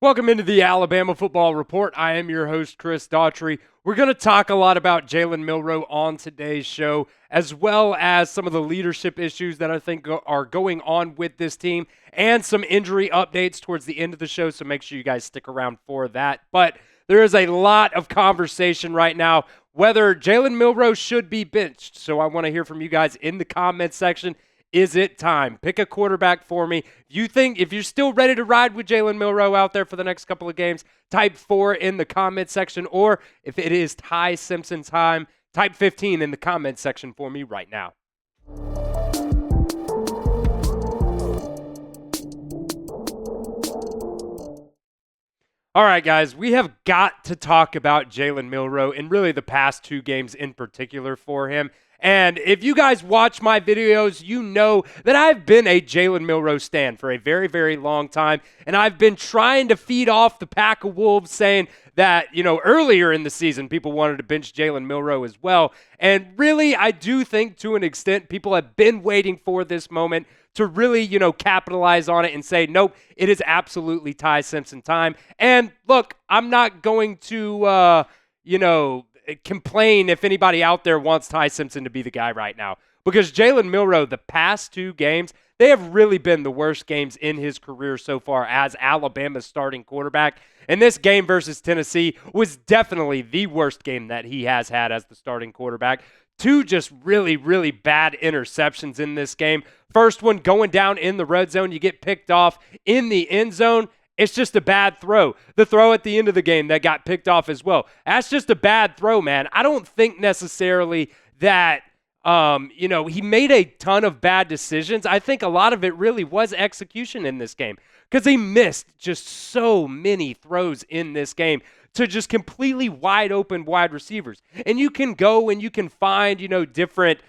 Welcome into the Alabama Football Report. I am your host, Chris Daughtry. We're going to talk a lot about Jalen Milroe on today's show, as well as some of the leadership issues that I think are going on with this team, and some injury updates towards the end of the show, so make sure you guys stick around for that. But there is a lot of conversation right now whether Jalen Milroe should be benched, so I want to hear from you guys in the comments section. Is it time? Pick a quarterback for me. If you're still ready to ride with Jalen Milroe out there for the next couple of games, type 4 in the comment section. Or if it is Ty Simpson time, type 15 in the comment section for me right now. All right, guys, we have got to talk about Jalen Milroe and really the past two games in particular for him. And if you guys watch my videos, you know that I've been a Jalen Milroe stan for a very, very long time. And I've been trying to feed off the pack of wolves saying that, earlier in the season, people wanted to bench Jalen Milroe as well. And really, I do think to an extent, people have been waiting for this moment to really, capitalize on it and say, nope, it is absolutely Ty Simpson time. And look, I'm not going to, complain if anybody out there wants Ty Simpson to be the guy right now. Because Jalen Milroe, the past two games, they have really been the worst games in his career so far as Alabama's starting quarterback. And this game versus Tennessee was definitely the worst game that he has had as the starting quarterback. Two just really, really bad interceptions in this game. First one going down in the red zone. You get picked off in the end zone. It's just a bad throw. The throw at the end of the game that got picked off as well. That's just a bad throw, man. I don't think necessarily that, he made a ton of bad decisions. I think a lot of it really was execution in this game because he missed just so many throws in this game to just completely wide open wide receivers. And you can go and you can find, different,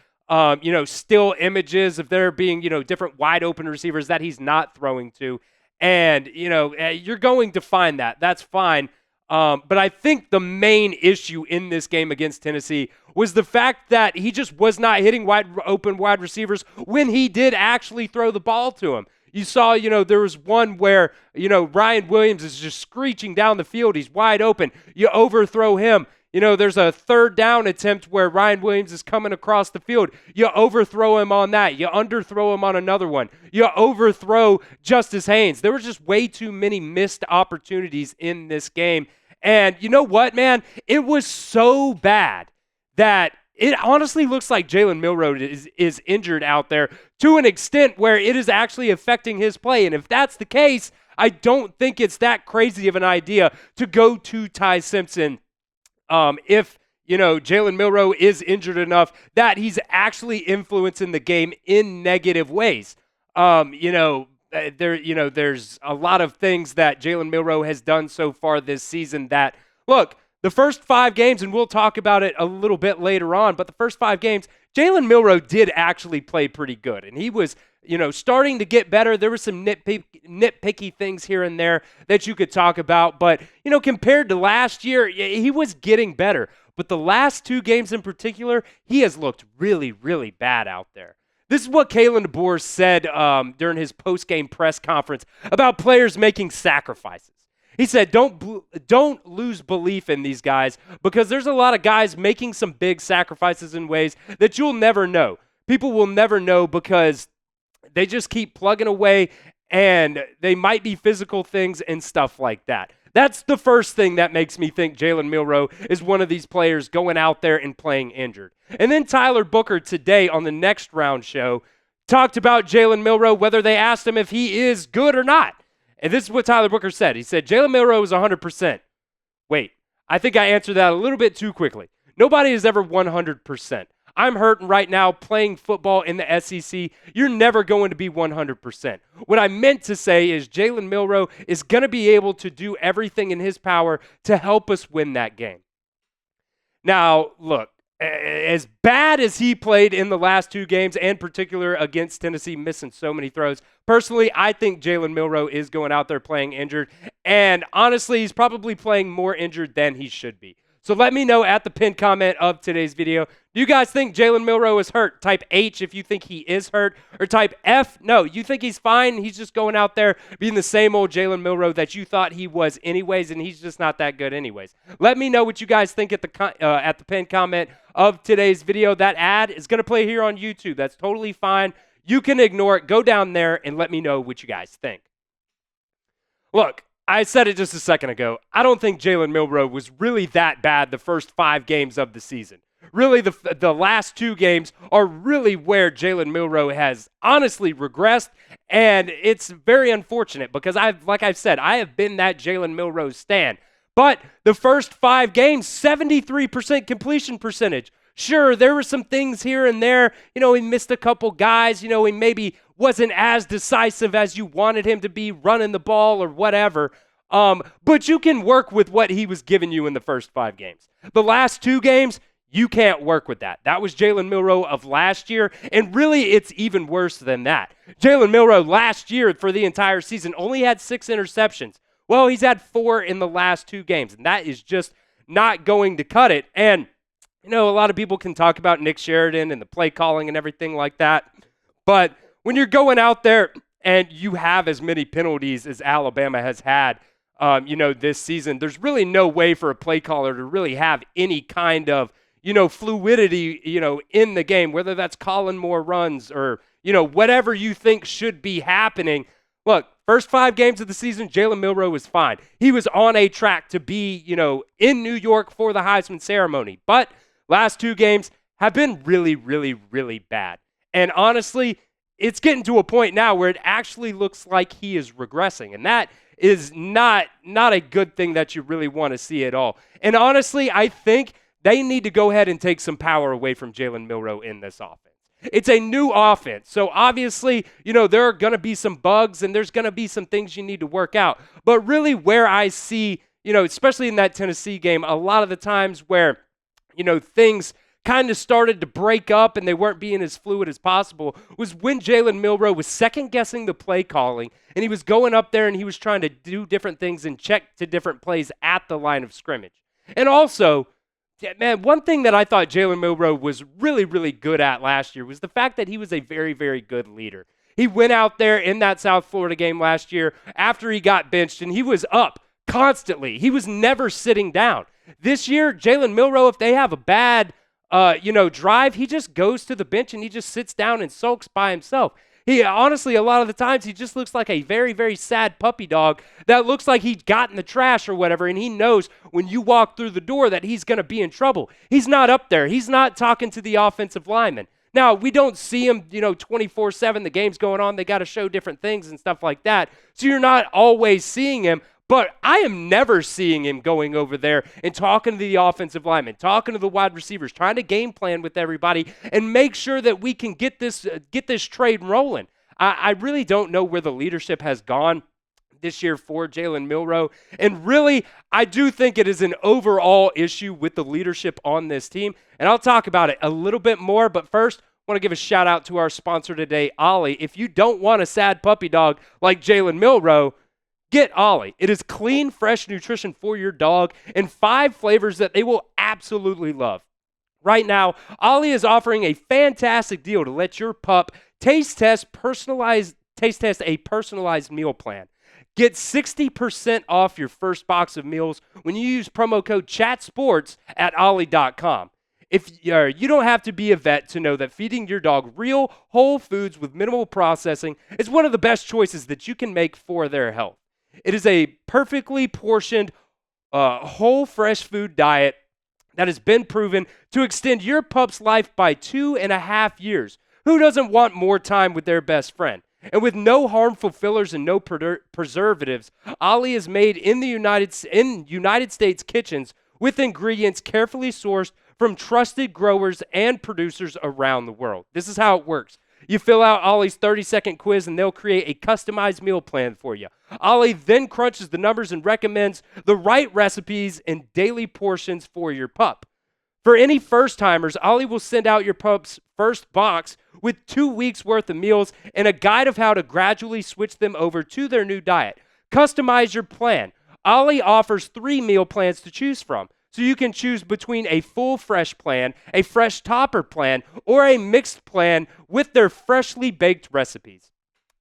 still images of there being, different wide open receivers that he's not throwing to. And, you're going to find that. That's fine. But I think the main issue in this game against Tennessee was the fact that he just was not hitting wide open wide receivers when he did actually throw the ball to him. You saw, there was one where, Ryan Williams is just screeching down the field. He's wide open. You overthrow him. There's a third down attempt where Ryan Williams is coming across the field. You overthrow him on that. You underthrow him on another one. You overthrow Justice Haynes. There were just way too many missed opportunities in this game. And you know what, man? It was so bad that it honestly looks like Jalen Milroe is injured out there to an extent where it is actually affecting his play. And if that's the case, I don't think it's that crazy of an idea to go to Ty Simpson if, Jalen Milroe is injured enough that he's actually influencing the game in negative ways. There's a lot of things that Jalen Milroe has done so far this season that, look, the first 5 games, and we'll talk about it a little bit later on, but the first 5 games, Jalen Milroe did actually play pretty good. And he was, starting to get better. There were some nitpicky things here and there that you could talk about. But, compared to last year, he was getting better. But the last 2 games in particular, he has looked really, really bad out there. This is what Kalen DeBoer said during his post-game press conference about players making sacrifices. He said, don't lose belief in these guys because there's a lot of guys making some big sacrifices in ways that you'll never know. People will never know because they just keep plugging away and they might be physical things and stuff like that. That's the first thing that makes me think Jalen Milroe is one of these players going out there and playing injured. And then Tyler Booker today on the Next Round show talked about Jalen Milroe, whether they asked him if he is good or not. And this is what Tyler Booker said. He said, Jalen Milroe is 100%. Wait, I think I answered that a little bit too quickly. Nobody is ever 100%. I'm hurting right now playing football in the SEC. You're never going to be 100%. What I meant to say is Jalen Milroe is going to be able to do everything in his power to help us win that game. Now, look, as bad as he played in the last 2 games, and particular against Tennessee, missing so many throws, personally, I think Jalen Milroe is going out there playing injured. And honestly, he's probably playing more injured than he should be. So let me know at the pinned comment of today's video. Do you guys think Jalen Milroe is hurt? Type H if you think he is hurt, or type F, no, you think he's fine. He's just going out there being the same old Jalen Milroe that you thought he was anyways, and he's just not that good anyways. Let me know what you guys think at the pinned comment of today's video. That ad is going to play here on YouTube. That's totally fine. You can ignore it. Go down there and let me know what you guys think. Look, I said it just a second ago. I don't think Jalen Milroe was really that bad the first 5 games of the season. Really, the last 2 games are really where Jalen Milroe has honestly regressed, and it's very unfortunate because like I've said, I have been that Jalen Milroe stan. But the first 5 games, 73% completion percentage. Sure, there were some things here and there. He missed a couple guys. He maybe wasn't as decisive as you wanted him to be running the ball or whatever. But you can work with what he was giving you in the first 5 games. The last 2 games, you can't work with that. That was Jalen Milroe of last year, and really it's even worse than that. Jalen Milroe last year for the entire season only had 6 interceptions. Well, he's had 4 in the last 2 games, and that is just not going to cut it. And, a lot of people can talk about Nick Sheridan and the play calling and everything like that, but when you're going out there and you have as many penalties as Alabama has had, this season, there's really no way for a play caller to really have any kind of fluidity, in the game, whether that's calling more runs or, whatever you think should be happening. Look, first 5 games of the season, Jalen Milroe was fine. He was on a track to be, in New York for the Heisman ceremony. But last 2 games have been really, really, really bad. And honestly, it's getting to a point now where it actually looks like he is regressing. And that is not a good thing that you really want to see at all. And honestly, I think they need to go ahead and take some power away from Jalen Milroe in this offense. It's a new offense. So obviously, there are going to be some bugs and there's going to be some things you need to work out. But really where I see, especially in that Tennessee game, a lot of the times where, things kind of started to break up and they weren't being as fluid as possible was when Jalen Milroe was second-guessing the play calling and he was going up there and he was trying to do different things and check to different plays at the line of scrimmage. And also, man, one thing that I thought Jalen Milroe was really, really good at last year was the fact that he was a very, very good leader. He went out there in that South Florida game last year after he got benched, and he was up constantly. He was never sitting down. This year, Jalen Milroe, if they have a bad, drive, he just goes to the bench and he just sits down and sulks by himself. He honestly, a lot of the times, he just looks like a very, very sad puppy dog that looks like he got in the trash or whatever, and he knows when you walk through the door that he's going to be in trouble. He's not up there. He's not talking to the offensive lineman. Now, we don't see him, 24/7. The game's going on. They got to show different things and stuff like that. So you're not always seeing him. But I am never seeing him going over there and talking to the offensive linemen, talking to the wide receivers, trying to game plan with everybody and make sure that we can get this trade rolling. I really don't know where the leadership has gone this year for Jalen Milroe. And really, I do think it is an overall issue with the leadership on this team. And I'll talk about it a little bit more. But first, I want to give a shout out to our sponsor today, Ollie. If you don't want a sad puppy dog like Jalen Milroe, get Ollie. It is clean, fresh nutrition for your dog in 5 flavors that they will absolutely love. Right now, Ollie is offering a fantastic deal to let your pup taste test a personalized meal plan. Get 60% off your first box of meals when you use promo code CHATSPORTS at ollie.com. If you don't have to be a vet to know that feeding your dog real, whole foods with minimal processing is one of the best choices that you can make for their health. It is a perfectly portioned, whole fresh food diet that has been proven to extend your pup's life by 2.5 years. Who doesn't want more time with their best friend? And with no harmful fillers and no preservatives, Ollie is made in the United States kitchens with ingredients carefully sourced from trusted growers and producers around the world. This is how it works. You fill out Ollie's 30-second quiz and they'll create a customized meal plan for you. Ollie then crunches the numbers and recommends the right recipes and daily portions for your pup. For any first-timers, Ollie will send out your pup's first box with 2 weeks' worth of meals and a guide of how to gradually switch them over to their new diet. Customize your plan. Ollie offers 3 meal plans to choose from. so you can choose between a full fresh plan, a fresh topper plan, or a mixed plan with their freshly baked recipes.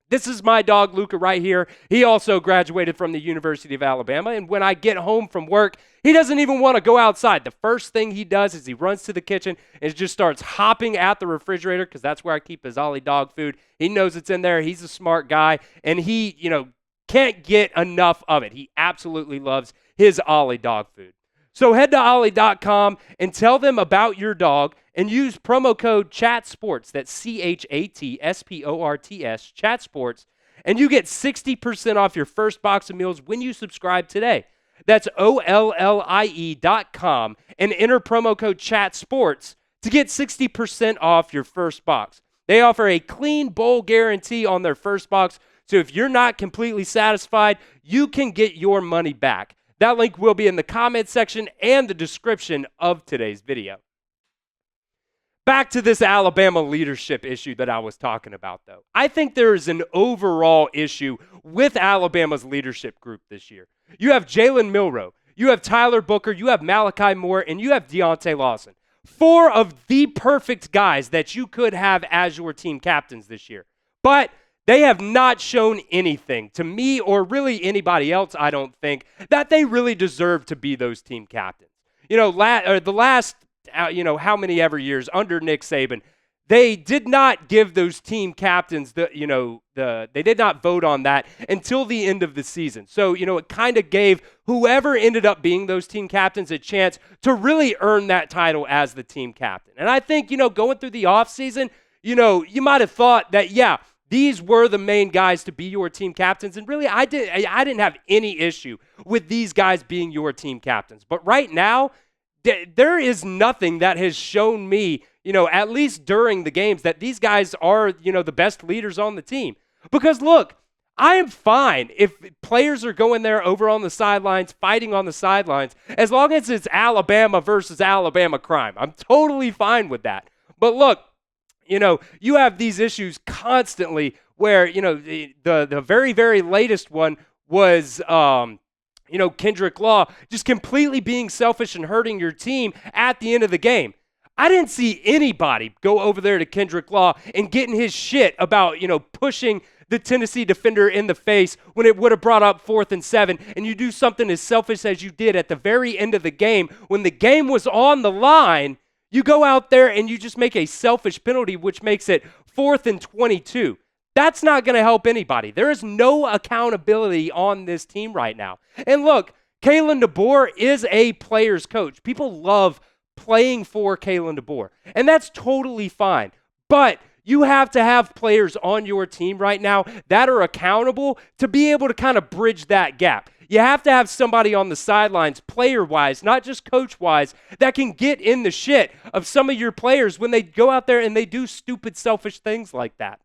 This is my dog, Luca, right here. He also graduated from the University of Alabama, and when I get home from work, he doesn't even want to go outside. The first thing he does is he runs to the kitchen and just starts hopping at the refrigerator, because that's where I keep his Ollie dog food. He knows it's in there. He's a smart guy, and he, can't get enough of it. He absolutely loves his Ollie dog food. So head to Ollie.com and tell them about your dog and use promo code CHATSPORTS, that's CHATSPORTS, CHATSPORTS, and you get 60% off your first box of meals when you subscribe today. That's OLLIE.com and enter promo code CHATSPORTS to get 60% off your first box. They offer a clean bowl guarantee on their first box, so if you're not completely satisfied, you can get your money back. That link will be in the comment section and the description of today's video. Back to this Alabama leadership issue that I was talking about, though. I think there is an overall issue with Alabama's leadership group this year. You have Jalen Milroe, you have Tyler Booker, you have Malachi Moore, and you have Deontae Lawson. 4 of the perfect guys that you could have as your team captains this year. But they have not shown anything to me or really anybody else, I don't think, that they really deserve to be those team captains. The last, how many ever years under Nick Saban, they did not give those team captains they did not vote on that until the end of the season. So, it kind of gave whoever ended up being those team captains a chance to really earn that title as the team captain. And I think, going through the offseason, you might have thought that, these were the main guys to be your team captains, and really, I didn't have any issue with these guys being your team captains. But right now, there is nothing that has shown me, at least during the games, that these guys are, the best leaders on the team. Because look, I am fine if players are going there over on the sidelines, fighting on the sidelines, as long as it's Alabama versus Alabama crime. I'm totally fine with that. But look, you have these issues constantly where, the very, very latest one was, Kendrick Law just completely being selfish and hurting your team at the end of the game. I didn't see anybody go over there to Kendrick Law and getting his shit about, pushing the Tennessee defender in the face when it would have brought up 4th and 7, and you do something as selfish as you did at the very end of the game when the game was on the line. You go out there and you just make a selfish penalty, which makes it 4th and 22. That's not going to help anybody. There is no accountability on this team right now. And look, Kalen DeBoer is a player's coach. People love playing for Kalen DeBoer, and that's totally fine. But you have to have players on your team right now that are accountable to be able to kind of bridge that gap. You have to have somebody on the sidelines, player-wise, not just coach-wise, that can get in the shit of some of your players when they go out there and they do stupid, selfish things like that.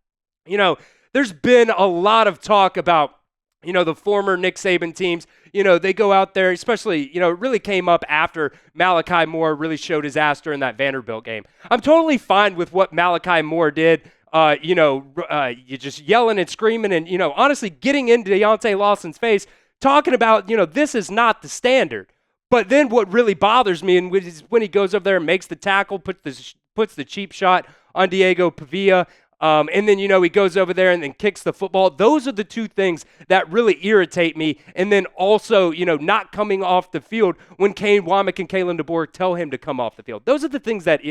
There's been a lot of talk about, the former Nick Saban teams. They go out there, especially, it really came up after Malachi Moore really showed his ass during that Vanderbilt game. I'm totally fine with what Malachi Moore did. You just yelling and screaming and, honestly getting into Deontae Lawson's face, talking about, this is not the standard. But then what really bothers me is when he goes over there and makes the tackle, puts the cheap shot on Diego Pavia, and then, he goes over there and then kicks the football. Those are the two things that really irritate me. And then also, not coming off the field when Kane Womack and Kalen DeBoer tell him to come off the field. Those are the things that,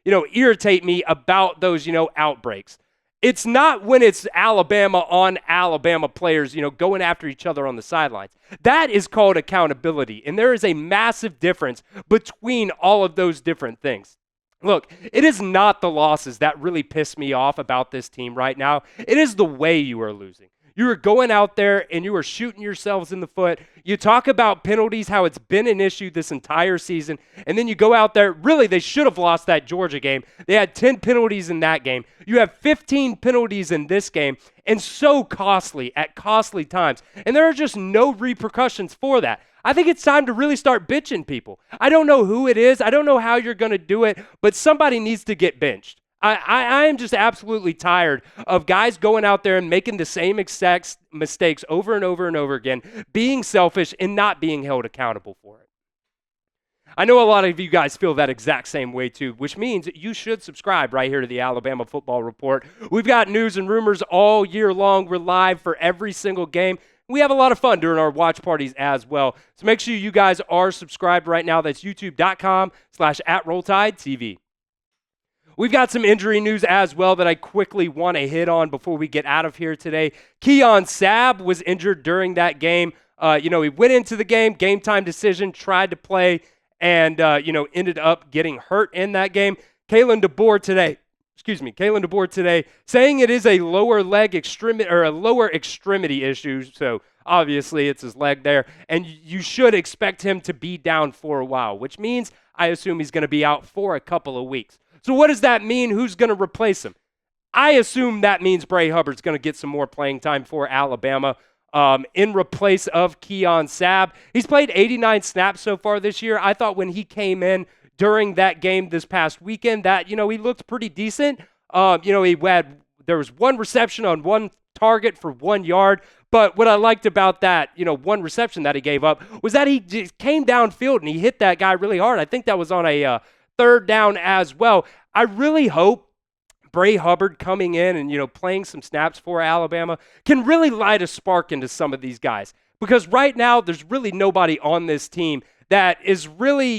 irritate me about those, outbreaks. It's not when it's Alabama on Alabama players, going after each other on the sidelines. That is called accountability, and there is a massive difference between all of those different things. Look, it is not the losses that really piss me off about this team right now. It is the way you are losing. You are going out there and you are shooting yourselves in the foot. You talk about penalties, how it's been an issue this entire season, and then you go out there. Really, they should have lost that Georgia game. They had 10 penalties in that game. You have 15 penalties in this game, and so costly at costly times. And there are just no repercussions for that. I think it's time to really start bitching people. I don't know who it is. I don't know how you're going to do it, but somebody needs to get benched. I am just absolutely tired of guys going out there and making the same exact mistakes over and over and over again, being selfish and not being held accountable for it. I know a lot of you guys feel that exact same way too, which means you should subscribe right here to the Alabama Football Report. We've got news and rumors all year long. We're live for every single game. We have a lot of fun during our watch parties as well. So make sure you guys are subscribed right now. That's youtube.com/@RollTideTV. We've got some injury news as well that I quickly want to hit on before we get out of here today. Keon Sabb was injured during that game. He went into the game time decision, tried to play, and ended up getting hurt in that game. Kalen DeBoer today saying it is a lower leg extremity or a lower extremity issue. So obviously it's his leg there, and you should expect him to be down for a while, which means I assume he's going to be out for a couple of weeks. So what does that mean? Who's going to replace him? I assume that means Bray Hubbard's going to get some more playing time for Alabama in replace of Keon Sabb. He's played 89 snaps so far this year. I thought when he came in during that game this past weekend that, he looked pretty decent. There was one reception on one target for 1 yard. But what I liked about that, one reception that he gave up was that he just came downfield and he hit that guy really hard. I think that was on a third down as well. I really hope Bray Hubbard coming in and, playing some snaps for Alabama can really light a spark into some of these guys. Because right now, there's really nobody on this team that is really,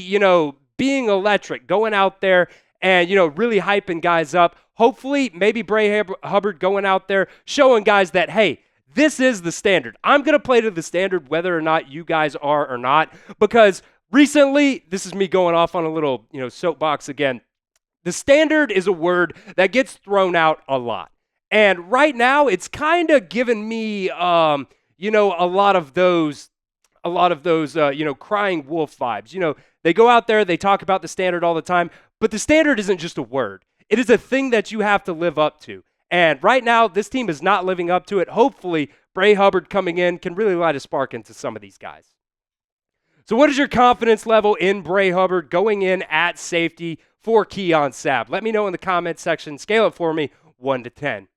being electric, going out there and, really hyping guys up. Hopefully, maybe Bray Hubbard going out there showing guys that, hey, this is the standard. I'm going to play to the standard whether or not you guys are or not. Because recently, this is me going off on a little, soapbox again. The standard is a word that gets thrown out a lot. And right now, it's kind of given me, a lot of those, crying wolf vibes. They go out there, they talk about the standard all the time, but the standard isn't just a word. It is a thing that you have to live up to. And right now, this team is not living up to it. Hopefully, Bray Hubbard coming in can really light a spark into some of these guys. So what is your confidence level in Bray Hubbard going in at safety for Keon Sabb? Let me know in the comments section. Scale it for me, 1 to 10.